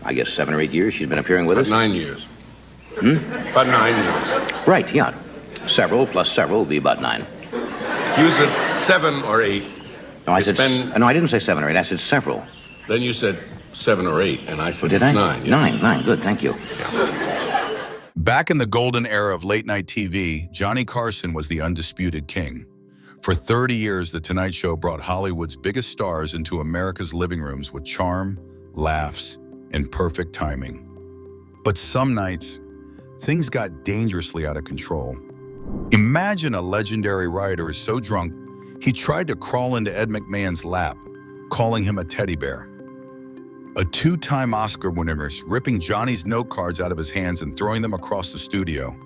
I guess 7 or 8 years she's been appearing with us. 9 years. About 9 years. Right, yeah. Several plus several will be about 9. You said 7 or 8. No, I no, I didn't say 7 or 8. I said several. Then you said 7 or 8, and I said did it's I? 9. Yes. 9. Good, thank you. Yeah. Back in the golden era of late-night TV, Johnny Carson was the undisputed king. For 30 years, The Tonight Show brought Hollywood's biggest stars into America's living rooms with charm, laughs, and perfect timing. But some nights, things got dangerously out of control. Imagine a legendary writer is so drunk, he tried to crawl into Ed McMahon's lap, calling him a teddy bear. A 2-time Oscar winner ripping Johnny's note cards out of his hands and throwing them across the studio.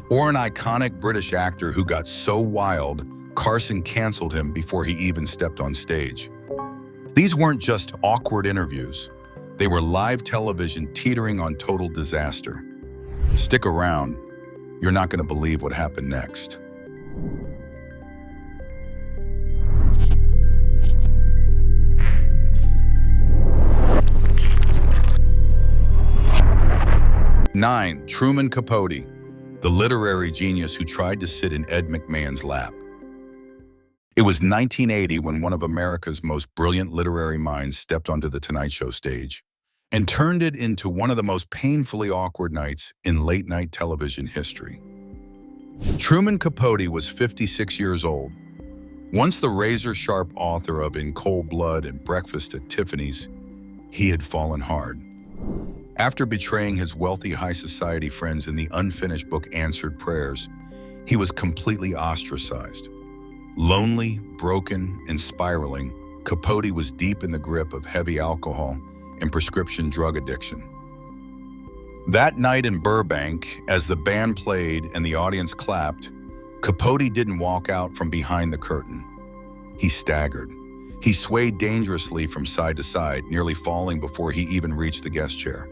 Or an iconic British actor who got so wild, Carson canceled him before he even stepped on stage. These weren't just awkward interviews. They were live television teetering on total disaster. Stick around. You're not going to believe what happened next. Nine, Truman Capote, the literary genius who tried to sit in Ed McMahon's lap. It was 1980 when one of America's most brilliant literary minds stepped onto The Tonight Show stage and turned it into one of the most painfully awkward nights in late-night television history. Truman Capote was 56 years old. Once the razor-sharp author of In Cold Blood and Breakfast at Tiffany's, he had fallen hard. After betraying his wealthy high society friends in the unfinished book Answered Prayers, he was completely ostracized. Lonely, broken, and spiraling, Capote was deep in the grip of heavy alcohol and prescription drug addiction. That night in Burbank, as the band played and the audience clapped, Capote didn't walk out from behind the curtain. He staggered. He swayed dangerously from side to side, nearly falling before he even reached the guest chair.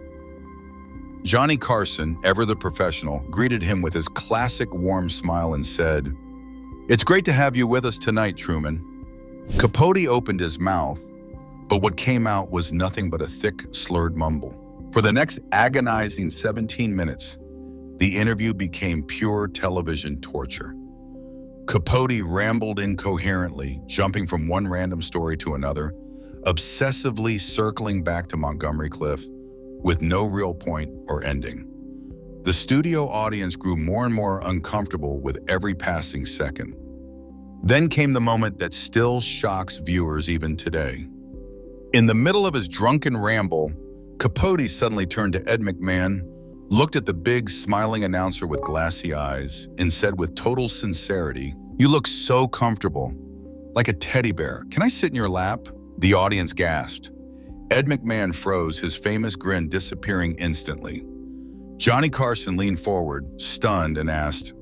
Johnny Carson, ever the professional, greeted him with his classic warm smile and said, "It's great to have you with us tonight, Truman." Capote opened his mouth, but what came out was nothing but a thick, slurred mumble. For the next agonizing 17 minutes, the interview became pure television torture. Capote rambled incoherently, jumping from one random story to another, obsessively circling back to Montgomery Cliff, with no real point or ending. The studio audience grew more and more uncomfortable with every passing second. Then came the moment that still shocks viewers even today. In the middle of his drunken ramble, Capote suddenly turned to Ed McMahon, looked at the big, smiling announcer with glassy eyes, and said with total sincerity, "You look so comfortable, like a teddy bear. Can I sit in your lap?" The audience gasped. Ed McMahon froze, his famous grin disappearing instantly. Johnny Carson leaned forward, stunned, and asked,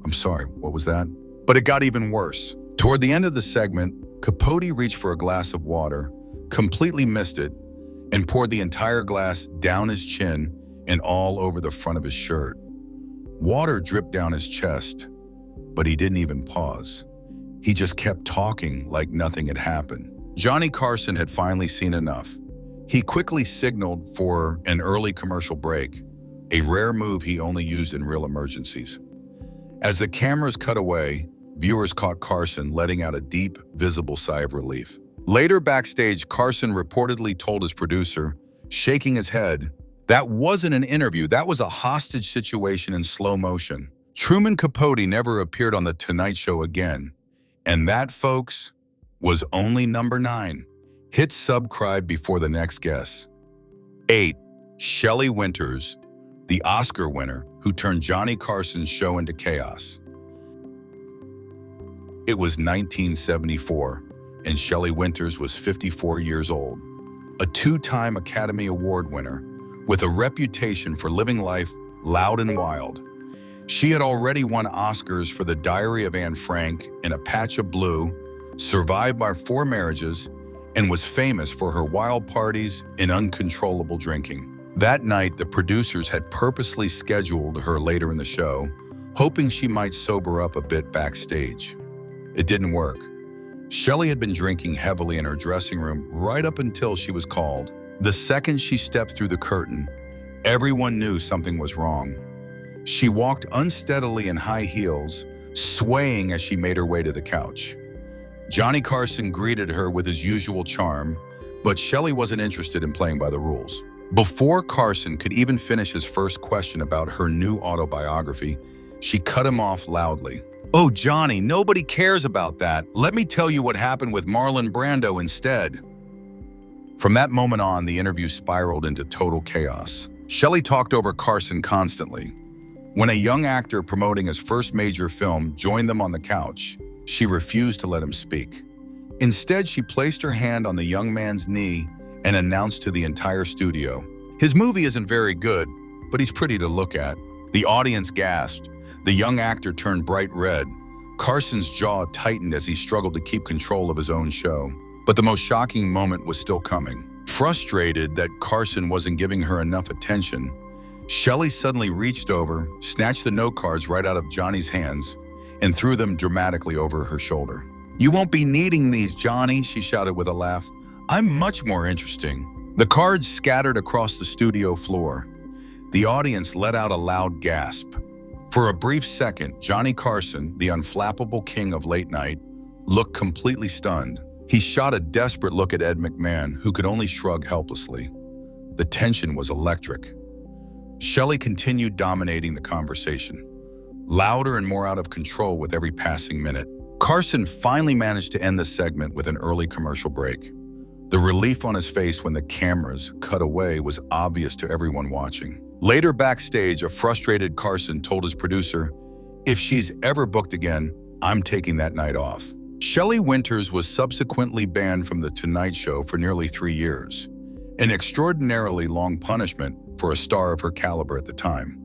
"I'm sorry, what was that?" But it got even worse. Toward the end of the segment, Capote reached for a glass of water, completely missed it, and poured the entire glass down his chin and all over the front of his shirt. Water dripped down his chest, but he didn't even pause. He just kept talking like nothing had happened. Johnny Carson had finally seen enough. He quickly signaled for an early commercial break, a rare move he only used in real emergencies. As the cameras cut away, viewers caught Carson letting out a deep, visible sigh of relief. Later backstage, Carson reportedly told his producer, shaking his head, "That wasn't an interview, that was a hostage situation in slow motion." Truman Capote never appeared on The Tonight Show again. And that, folks, was only number 9. Hit subscribe before the next guess. 8. Shelley Winters, the Oscar winner who turned Johnny Carson's show into chaos. It was 1974, and Shelley Winters was 54 years old, a 2-time Academy Award winner with a reputation for living life loud and wild. She had already won Oscars for The Diary of Anne Frank and A Patch of Blue, survived by 4 marriages, and was famous for her wild parties and uncontrollable drinking. That night, the producers had purposely scheduled her later in the show, hoping she might sober up a bit backstage. It didn't work. Shelley had been drinking heavily in her dressing room right up until she was called. The second she stepped through the curtain, everyone knew something was wrong. She walked unsteadily in high heels, swaying as she made her way to the couch. Johnny Carson greeted her with his usual charm, but Shelley wasn't interested in playing by the rules. Before Carson could even finish his first question about her new autobiography, she cut him off loudly. "Oh, Johnny, nobody cares about that. Let me tell you what happened with Marlon Brando instead." From that moment on, the interview spiraled into total chaos. Shelley talked over Carson constantly. When a young actor promoting his first major film joined them on the couch, she refused to let him speak. Instead, she placed her hand on the young man's knee and announced to the entire studio, "His movie isn't very good, but he's pretty to look at." The audience gasped. The young actor turned bright red. Carson's jaw tightened as he struggled to keep control of his own show. But the most shocking moment was still coming. Frustrated that Carson wasn't giving her enough attention, Shelley suddenly reached over, snatched the note cards right out of Johnny's hands, and threw them dramatically over her shoulder. "You won't be needing these, Johnny," she shouted with a laugh. "I'm much more interesting." The cards scattered across the studio floor. The audience let out a loud gasp. For a brief second, Johnny Carson, the unflappable king of late night, looked completely stunned. He shot a desperate look at Ed McMahon, who could only shrug helplessly. The tension was electric. Shelley continued dominating the conversation, louder and more out of control with every passing minute. Carson finally managed to end the segment with an early commercial break. The relief on his face when the cameras cut away was obvious to everyone watching. Later backstage, a frustrated Carson told his producer, "If she's ever booked again, I'm taking that night off." Shelley Winters was subsequently banned from The Tonight Show for nearly 3 years, an extraordinarily long punishment for a star of her caliber at the time.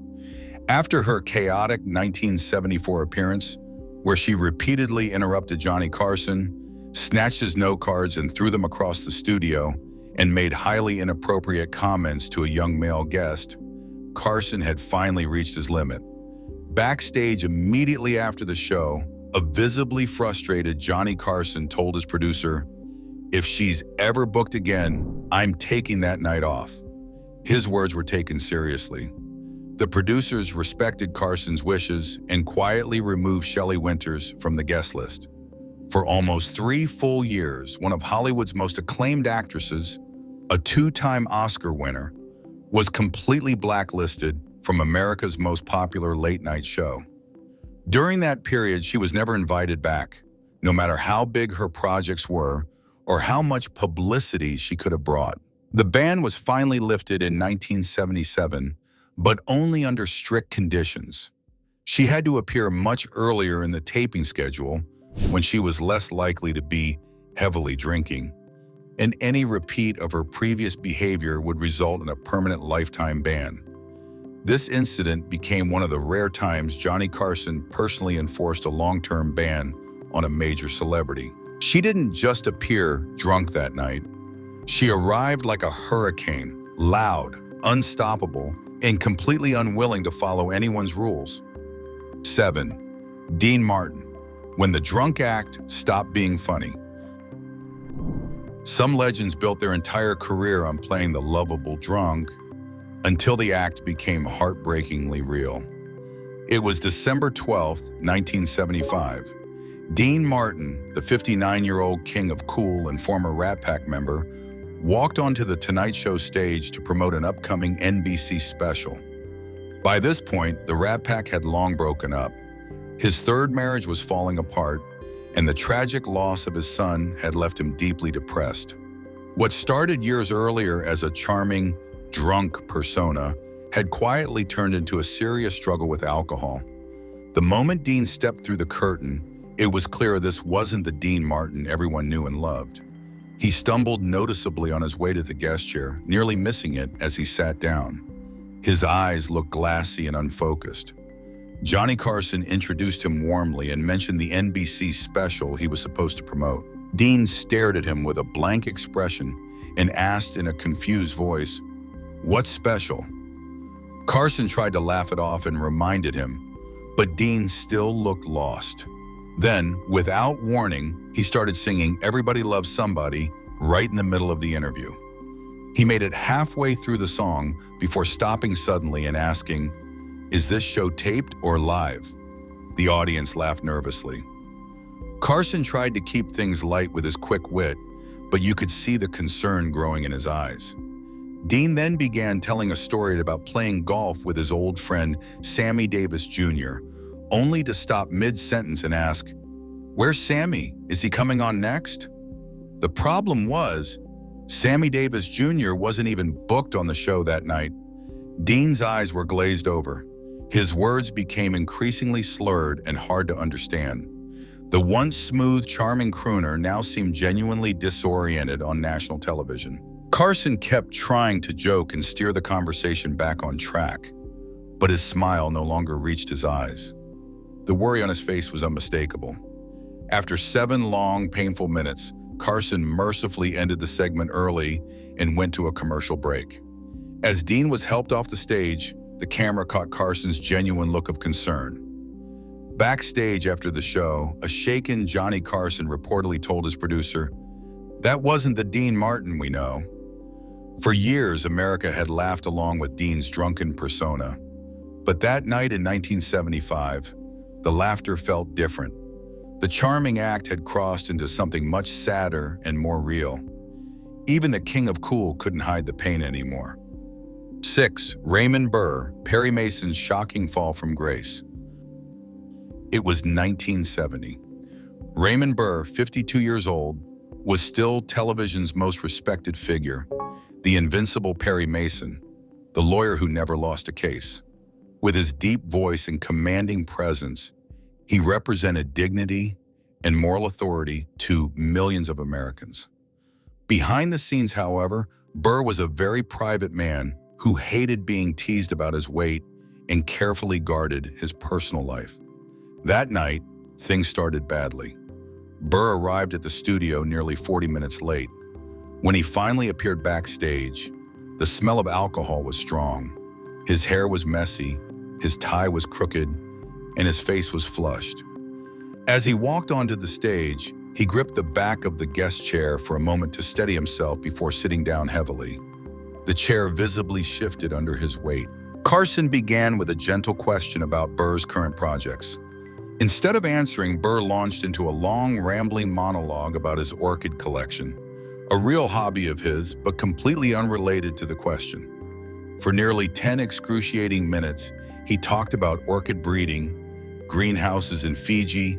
After her chaotic 1974 appearance, where she repeatedly interrupted Johnny Carson, snatched his note cards and threw them across the studio, and made highly inappropriate comments to a young male guest, Carson had finally reached his limit. Backstage immediately after the show, a visibly frustrated Johnny Carson told his producer, "If she's ever booked again, I'm taking that night off." His words were taken seriously. The producers respected Carson's wishes and quietly removed Shelley Winters from the guest list. For almost 3 full years, one of Hollywood's most acclaimed actresses, a 2-time Oscar winner, was completely blacklisted from America's most popular late-night show. During that period, she was never invited back, no matter how big her projects were or how much publicity she could have brought. The ban was finally lifted in 1977, but only under strict conditions. She had to appear much earlier in the taping schedule, when she was less likely to be heavily drinking, and any repeat of her previous behavior would result in a permanent lifetime ban. This incident became one of the rare times Johnny Carson personally enforced a long-term ban on a major celebrity. She didn't just appear drunk that night. She arrived like a hurricane, loud, unstoppable, and completely unwilling to follow anyone's rules. 7. Dean Martin. When the drunk act stopped being funny. Some legends built their entire career on playing the lovable drunk until the act became heartbreakingly real. It was December 12th, 1975. Dean Martin, the 59-year-old king of cool and former Rat Pack member, walked onto the Tonight Show stage to promote an upcoming NBC special. By this point, the Rat Pack had long broken up. His third marriage was falling apart, and the tragic loss of his son had left him deeply depressed. What started years earlier as a charming, drunk persona had quietly turned into a serious struggle with alcohol. The moment Dean stepped through the curtain, it was clear this wasn't the Dean Martin everyone knew and loved. He stumbled noticeably on his way to the guest chair, nearly missing it as he sat down. His eyes looked glassy and unfocused. Johnny Carson introduced him warmly and mentioned the NBC special he was supposed to promote. Dean stared at him with a blank expression and asked in a confused voice, "What special?" Carson tried to laugh it off and reminded him, but Dean still looked lost. Then, without warning, he started singing "Everybody Loves Somebody" right in the middle of the interview. He made it halfway through the song before stopping suddenly and asking, "Is this show taped or live?" The audience laughed nervously. Carson tried to keep things light with his quick wit, but you could see the concern growing in his eyes. Dean then began telling a story about playing golf with his old friend Sammy Davis Jr., only to stop mid-sentence and ask, "Where's Sammy? Is he coming on next?" The problem was, Sammy Davis Jr. wasn't even booked on the show that night. Dean's eyes were glazed over. His words became increasingly slurred and hard to understand. The once smooth, charming crooner now seemed genuinely disoriented on national television. Carson kept trying to joke and steer the conversation back on track, but his smile no longer reached his eyes. The worry on his face was unmistakable. After 7 long, painful minutes, Carson mercifully ended the segment early and went to a commercial break. As Dean was helped off the stage, the camera caught Carson's genuine look of concern. Backstage after the show, a shaken Johnny Carson reportedly told his producer, "That wasn't the Dean Martin we know." For years, America had laughed along with Dean's drunken persona. But that night in 1975, the laughter felt different. The charming act had crossed into something much sadder and more real. Even the king of cool couldn't hide the pain anymore. 6. Raymond Burr, Perry Mason's shocking fall from grace. It was 1970. Raymond Burr, 52 years old, was still television's most respected figure, the invincible Perry Mason, the lawyer who never lost a case. With his deep voice and commanding presence, he represented dignity and moral authority to millions of Americans. Behind the scenes, however, Burr was a very private man who hated being teased about his weight and carefully guarded his personal life. That night, things started badly. Burr arrived at the studio nearly 40 minutes late. When he finally appeared backstage, the smell of alcohol was strong. His hair was messy, his tie was crooked, and his face was flushed. As he walked onto the stage, he gripped the back of the guest chair for a moment to steady himself before sitting down heavily. The chair visibly shifted under his weight. Carson began with a gentle question about Burr's current projects. Instead of answering, Burr launched into a long, rambling monologue about his orchid collection, a real hobby of his, but completely unrelated to the question. For nearly 10 excruciating minutes, he talked about orchid breeding, greenhouses in Fiji,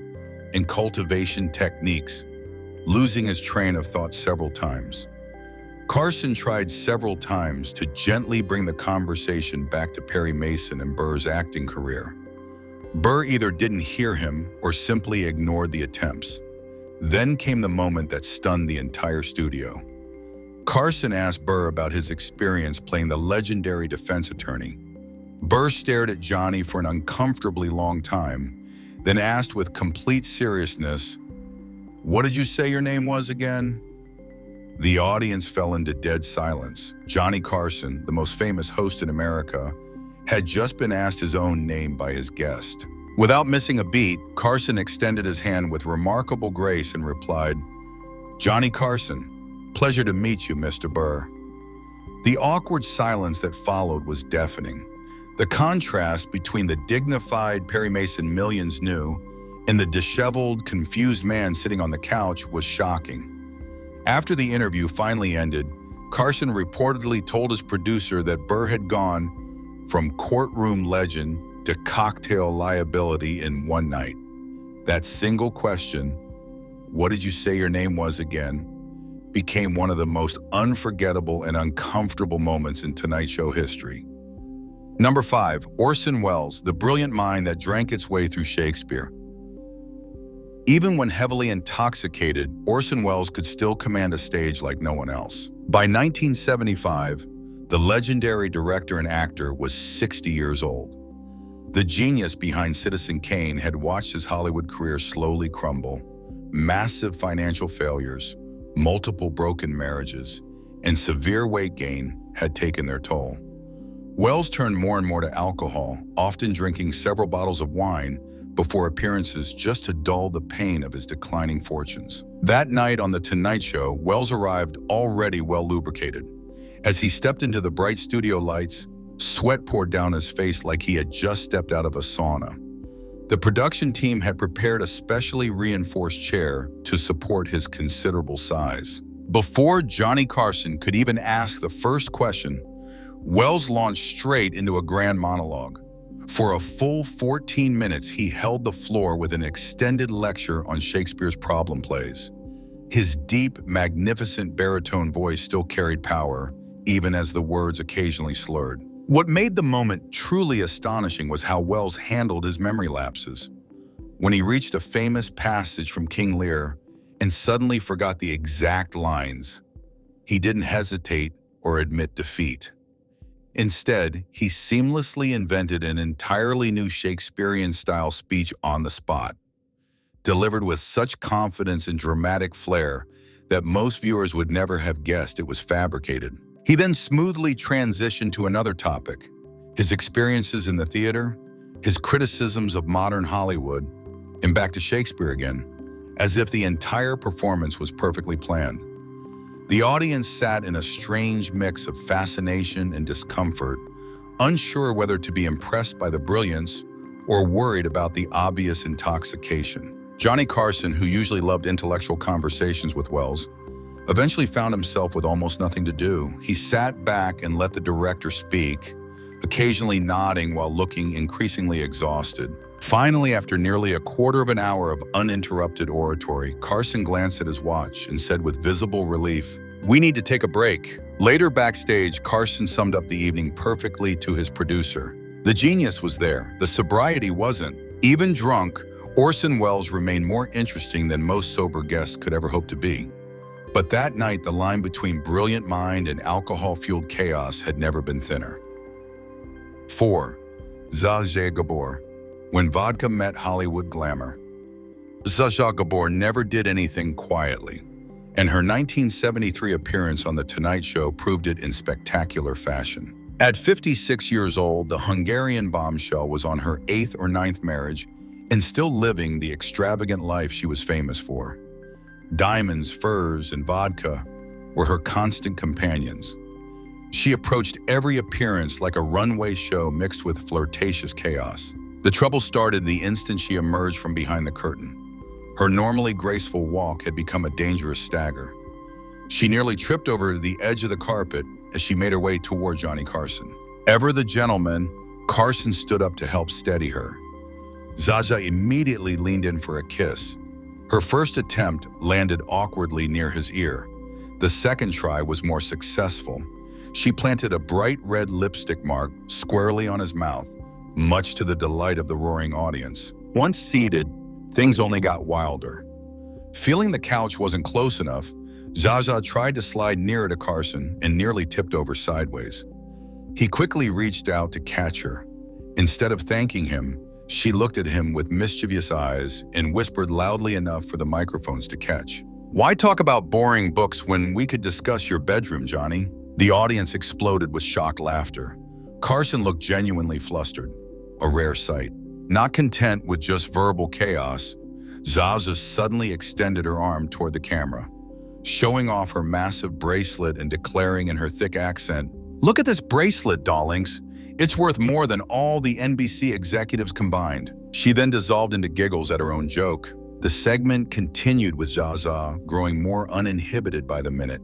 and cultivation techniques, losing his train of thought several times. Carson tried several times to gently bring the conversation back to Perry Mason and Burr's acting career. Burr either didn't hear him or simply ignored the attempts. Then came the moment that stunned the entire studio. Carson asked Burr about his experience playing the legendary defense attorney. Burr stared at Johnny for an uncomfortably long time, then asked with complete seriousness, "What did you say your name was again?" The audience fell into dead silence. Johnny Carson, the most famous host in America, had just been asked his own name by his guest. Without missing a beat, Carson extended his hand with remarkable grace and replied, "Johnny Carson, pleasure to meet you, Mr. Burr." The awkward silence that followed was deafening. The contrast between the dignified Perry Mason millions knew and the disheveled, confused man sitting on the couch was shocking. After the interview finally ended, Carson reportedly told his producer that Burr had gone from courtroom legend to cocktail liability in one night. That single question, "What did you say your name was again?" became one of the most unforgettable and uncomfortable moments in Tonight Show history. Number 5, Orson Welles, the brilliant mind that drank its way through Shakespeare. Even when heavily intoxicated, Orson Welles could still command a stage like no one else. By 1975, the legendary director and actor was 60 years old. The genius behind Citizen Kane had watched his Hollywood career slowly crumble. Massive financial failures, multiple broken marriages, and severe weight gain had taken their toll. Welles turned more and more to alcohol, often drinking several bottles of wine before appearances just to dull the pain of his declining fortunes. That night on The Tonight Show, Welles arrived already well lubricated. As he stepped into the bright studio lights, sweat poured down his face like he had just stepped out of a sauna. The production team had prepared a specially reinforced chair to support his considerable size. Before Johnny Carson could even ask the first question, Wells launched straight into a grand monologue. For a full 14 minutes, he held the floor with an extended lecture on Shakespeare's problem plays. His deep, magnificent baritone voice still carried power, even as the words occasionally slurred. What made the moment truly astonishing was how Wells handled his memory lapses. When he reached a famous passage from King Lear and suddenly forgot the exact lines, he didn't hesitate or admit defeat. Instead, he seamlessly invented an entirely new Shakespearean-style speech on the spot, delivered with such confidence and dramatic flair that most viewers would never have guessed it was fabricated. He then smoothly transitioned to another topic, his experiences in the theater, his criticisms of modern Hollywood, and back to Shakespeare again, as if the entire performance was perfectly planned. The audience sat in a strange mix of fascination and discomfort, unsure whether to be impressed by the brilliance or worried about the obvious intoxication. Johnny Carson, who usually loved intellectual conversations with Wells, eventually found himself with almost nothing to do. He sat back and let the director speak, occasionally nodding while looking increasingly exhausted. Finally, after nearly a quarter of an hour of uninterrupted oratory, Carson glanced at his watch and said with visible relief, "We need to take a break." Later backstage, Carson summed up the evening perfectly to his producer. The genius was there, the sobriety wasn't. Even drunk, Orson Welles remained more interesting than most sober guests could ever hope to be. But that night, the line between brilliant mind and alcohol-fueled chaos had never been thinner. 4. Zsa Zsa Gabor. When Vodka met Hollywood glamour. Zsa Zsa Gabor never did anything quietly, and her 1973 appearance on The Tonight Show proved it in spectacular fashion. At 56 years old, the Hungarian bombshell was on her 8th or 9th marriage and still living the extravagant life she was famous for. Diamonds, furs, and vodka were her constant companions. She approached every appearance like a runway show mixed with flirtatious chaos. The trouble started the instant she emerged from behind the curtain. Her normally graceful walk had become a dangerous stagger. She nearly tripped over the edge of the carpet as she made her way toward Johnny Carson. Ever the gentleman, Carson stood up to help steady her. Zsa Zsa immediately leaned in for a kiss. Her first attempt landed awkwardly near his ear. The second try was more successful. She planted a bright red lipstick mark squarely on his mouth, much to the delight of the roaring audience. Once seated, things only got wilder. Feeling the couch wasn't close enough, Zsa Zsa tried to slide nearer to Carson and nearly tipped over sideways. He quickly reached out to catch her. Instead of thanking him, she looked at him with mischievous eyes and whispered loudly enough for the microphones to catch. "Why talk about boring books when we could discuss your bedroom, Johnny?" The audience exploded with shocked laughter. Carson looked genuinely flustered, a rare sight. Not content with just verbal chaos, Zsa Zsa suddenly extended her arm toward the camera, showing off her massive bracelet and declaring in her thick accent, "Look at this bracelet, darlings. It's worth more than all the NBC executives combined." She then dissolved into giggles at her own joke. The segment continued with Zsa Zsa growing more uninhibited by the minute,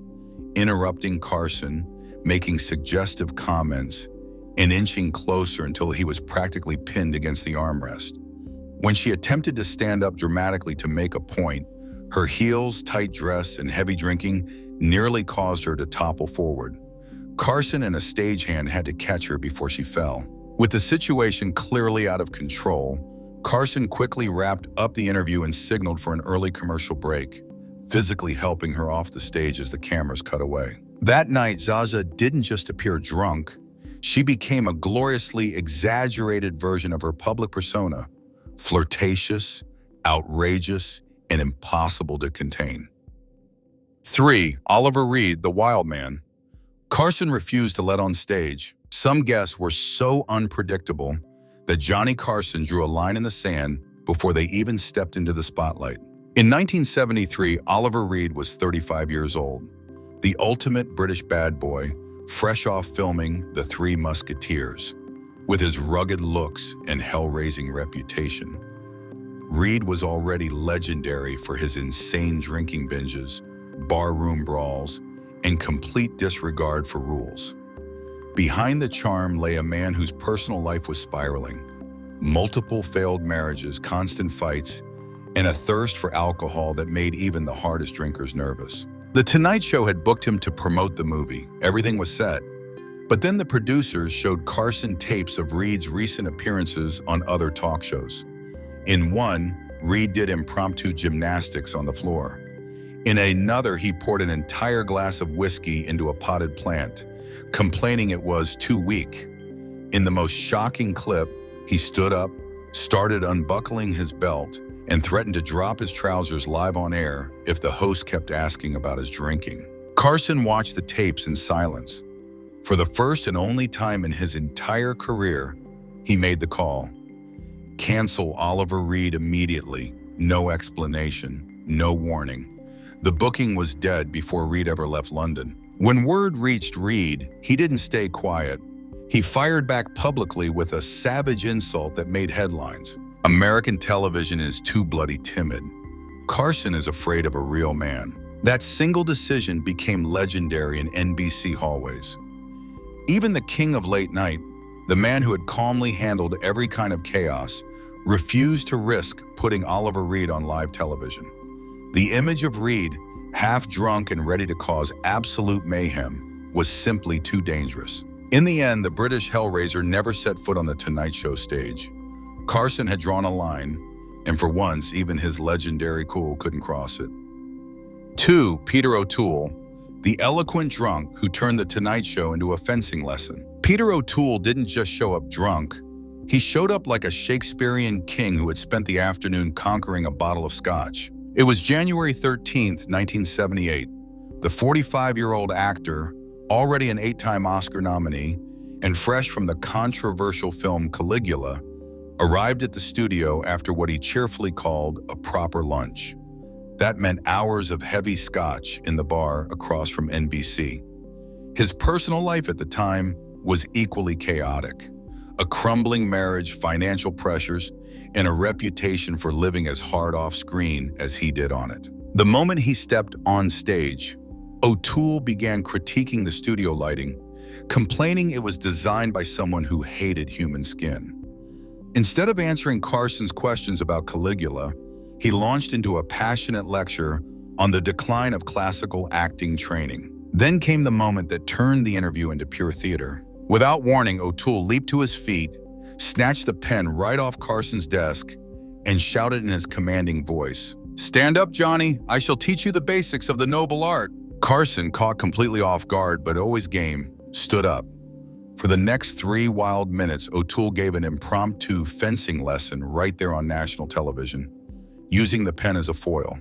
interrupting Carson, making suggestive comments, and inching closer until he was practically pinned against the armrest. When she attempted to stand up dramatically to make a point, her heels, tight dress, and heavy drinking nearly caused her to topple forward. Carson and a stagehand had to catch her before she fell. With the situation clearly out of control, Carson quickly wrapped up the interview and signaled for an early commercial break, physically helping her off the stage as the cameras cut away. That night, Zsa Zsa didn't just appear drunk, she became a gloriously exaggerated version of her public persona, flirtatious, outrageous, and impossible to contain. 3. Oliver Reed, the Wild Man. Carson refused to let on stage. Some guests were so unpredictable that Johnny Carson drew a line in the sand before they even stepped into the spotlight. In 1973, Oliver Reed was 35 years old, the ultimate British bad boy fresh off filming The Three Musketeers. With his rugged looks and hell-raising reputation, Reed was already legendary for his insane drinking binges, barroom brawls, and complete disregard for rules. Behind the charm lay a man whose personal life was spiraling. Multiple failed marriages, constant fights, and a thirst for alcohol that made even the hardest drinkers nervous. The Tonight Show had booked him to promote the movie. Everything was set. But then the producers showed Carson tapes of Reed's recent appearances on other talk shows. In one, Reed did impromptu gymnastics on the floor. In another, he poured an entire glass of whiskey into a potted plant, complaining it was too weak. In the most shocking clip, he stood up, started unbuckling his belt, and threatened to drop his trousers live on air if the host kept asking about his drinking. Carson watched the tapes in silence. For the first and only time in his entire career, he made the call. Cancel Oliver Reed immediately. No explanation, no warning. The booking was dead before Reed ever left London. When word reached Reed, he didn't stay quiet. He fired back publicly with a savage insult that made headlines. American television is too bloody timid. Carson is afraid of a real man. That single decision became legendary in NBC hallways. Even the king of late night, the man who had calmly handled every kind of chaos, refused to risk putting Oliver Reed on live television. The image of Reed, half drunk and ready to cause absolute mayhem, was simply too dangerous. In the end, the British Hellraiser never set foot on the Tonight Show stage. Carson had drawn a line, and for once, even his legendary cool couldn't cross it. 2. Peter O'Toole, the eloquent drunk who turned the Tonight Show into a fencing lesson. Peter O'Toole didn't just show up drunk. He showed up like a Shakespearean king who had spent the afternoon conquering a bottle of scotch. It was January 13th, 1978. The 45-year-old actor, already an 8-time Oscar nominee, and fresh from the controversial film Caligula, arrived at the studio after what he cheerfully called a proper lunch. That meant hours of heavy scotch in the bar across from NBC. His personal life at the time was equally chaotic. A crumbling marriage, financial pressures, and a reputation for living as hard off screen as he did on it. The moment he stepped on stage, O'Toole began critiquing the studio lighting, complaining it was designed by someone who hated human skin. Instead of answering Carson's questions about Caligula, he launched into a passionate lecture on the decline of classical acting training. Then came the moment that turned the interview into pure theater. Without warning, O'Toole leaped to his feet, snatched the pen right off Carson's desk, and shouted in his commanding voice, "Stand up, Johnny. I shall teach you the basics of the noble art." Carson, caught completely off guard but always game, stood up. For the next 3 wild minutes, O'Toole gave an impromptu fencing lesson right there on national television, using the pen as a foil.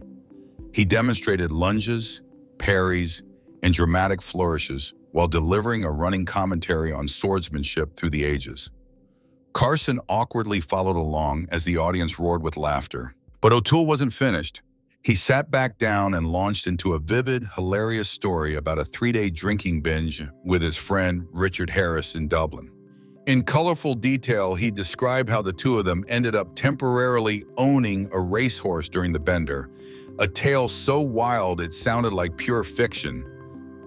He demonstrated lunges, parries, and dramatic flourishes while delivering a running commentary on swordsmanship through the ages. Carson awkwardly followed along as the audience roared with laughter. But O'Toole wasn't finished. He sat back down and launched into a vivid, hilarious story about a 3-day drinking binge with his friend Richard Harris in Dublin. In colorful detail, he described how the two of them ended up temporarily owning a racehorse during the bender, a tale so wild it sounded like pure fiction.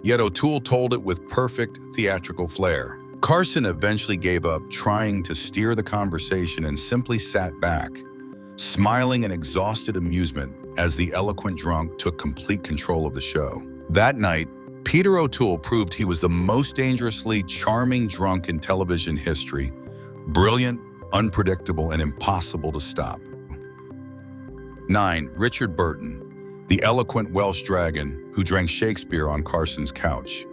Yet O'Toole told it with perfect theatrical flair. Carson eventually gave up trying to steer the conversation and simply sat back, smiling in exhausted amusement as the eloquent drunk took complete control of the show. That night, Peter O'Toole proved he was the most dangerously charming drunk in television history, brilliant, unpredictable, and impossible to stop. 9. Richard Burton, the eloquent Welsh dragon who drank Shakespeare on Carson's couch.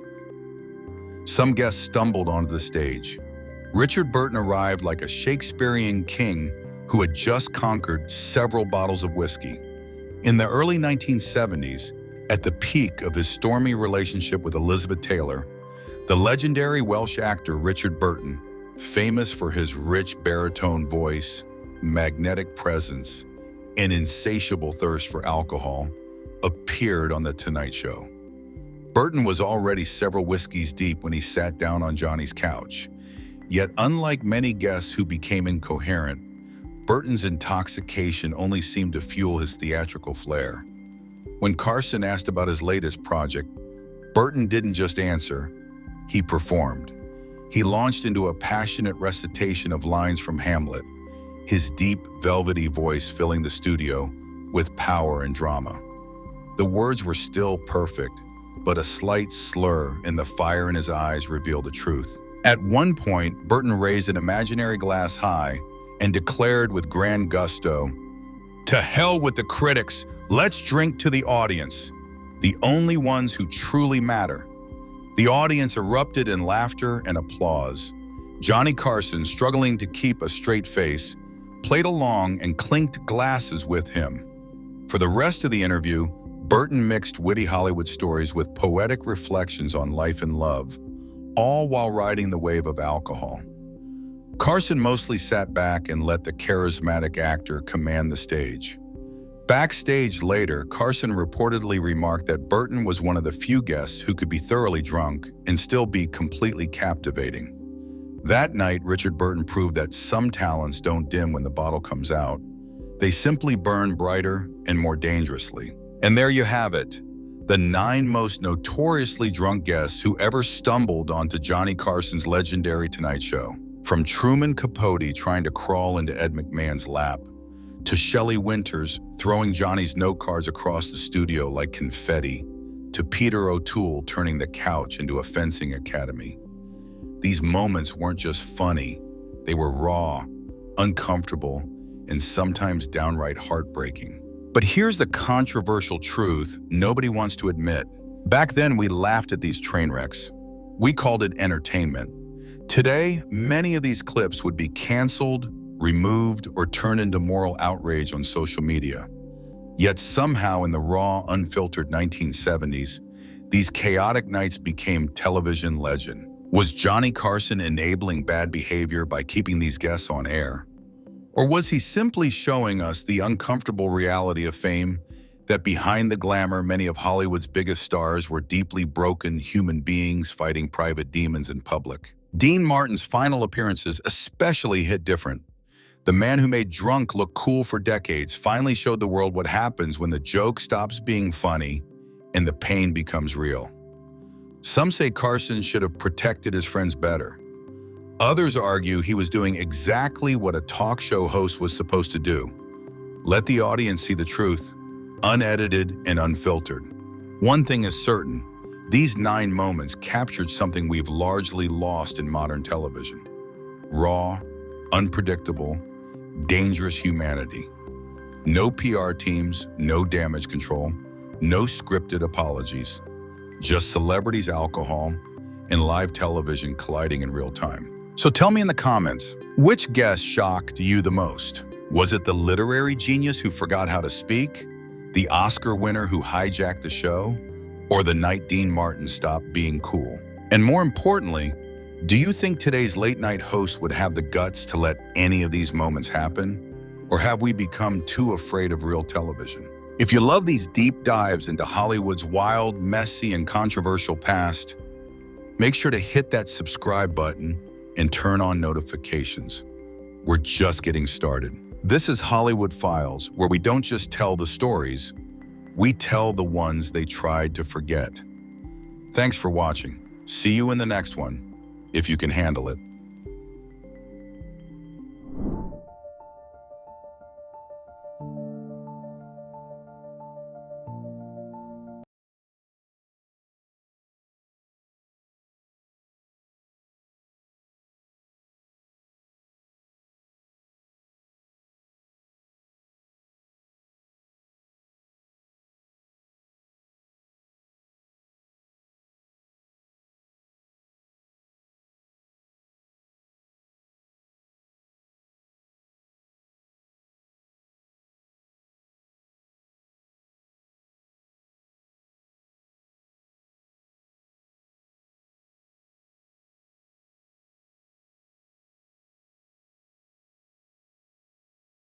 Some guests stumbled onto the stage. Richard Burton arrived like a Shakespearean king who had just conquered several bottles of whiskey. In the early 1970s, at the peak of his stormy relationship with Elizabeth Taylor, the legendary Welsh actor Richard Burton, famous for his rich baritone voice, magnetic presence, and insatiable thirst for alcohol, appeared on The Tonight Show. Burton was already several whiskeys deep when he sat down on Johnny's couch. Yet, unlike many guests who became incoherent, Burton's intoxication only seemed to fuel his theatrical flair. When Carson asked about his latest project, Burton didn't just answer, he performed. He launched into a passionate recitation of lines from Hamlet, his deep, velvety voice filling the studio with power and drama. The words were still perfect, but a slight slur in the fire in his eyes revealed the truth. At one point, Burton raised an imaginary glass high and declared with grand gusto, "To hell with the critics, let's drink to the audience, the only ones who truly matter." The audience erupted in laughter and applause. Johnny Carson, struggling to keep a straight face, played along and clinked glasses with him. For the rest of the interview, Burton mixed witty Hollywood stories with poetic reflections on life and love, all while riding the wave of alcohol. Carson mostly sat back and let the charismatic actor command the stage. Backstage later, Carson reportedly remarked that Burton was one of the few guests who could be thoroughly drunk and still be completely captivating. That night, Richard Burton proved that some talents don't dim when the bottle comes out. They simply burn brighter and more dangerously. And there you have it, the 9 most notoriously drunk guests who ever stumbled onto Johnny Carson's legendary Tonight Show. From Truman Capote trying to crawl into Ed McMahon's lap, to Shelley Winters throwing Johnny's note cards across the studio like confetti, to Peter O'Toole turning the couch into a fencing academy. These moments weren't just funny, they were raw, uncomfortable, and sometimes downright heartbreaking. But here's the controversial truth nobody wants to admit. Back then, we laughed at these train wrecks. We called it entertainment. Today, many of these clips would be canceled, removed, or turned into moral outrage on social media. Yet somehow in the raw, unfiltered 1970s, these chaotic nights became television legend. Was Johnny Carson enabling bad behavior by keeping these guests on air? Or was he simply showing us the uncomfortable reality of fame, that behind the glamour, many of Hollywood's biggest stars were deeply broken human beings fighting private demons in public? Dean Martin's final appearances especially hit different. The man who made drunk look cool for decades finally showed the world what happens when the joke stops being funny and the pain becomes real. Some say Carson should have protected his friends better. Others argue he was doing exactly what a talk show host was supposed to do. Let the audience see the truth, unedited and unfiltered. One thing is certain, these 9 moments captured something we've largely lost in modern television. Raw, unpredictable, dangerous humanity. No PR teams, no damage control, no scripted apologies. Just celebrities, alcohol, and live television colliding in real time. So tell me in the comments, which guest shocked you the most? Was it the literary genius who forgot how to speak? The Oscar winner who hijacked the show? Or the night Dean Martin stopped being cool? And more importantly, do you think today's late-night host would have the guts to let any of these moments happen? Or have we become too afraid of real television? If you love these deep dives into Hollywood's wild, messy, and controversial past, make sure to hit that subscribe button and turn on notifications. We're just getting started. This is Hollywood Files, where we don't just tell the stories, we tell the ones they tried to forget. Thanks for watching. See you in the next one, if you can handle it.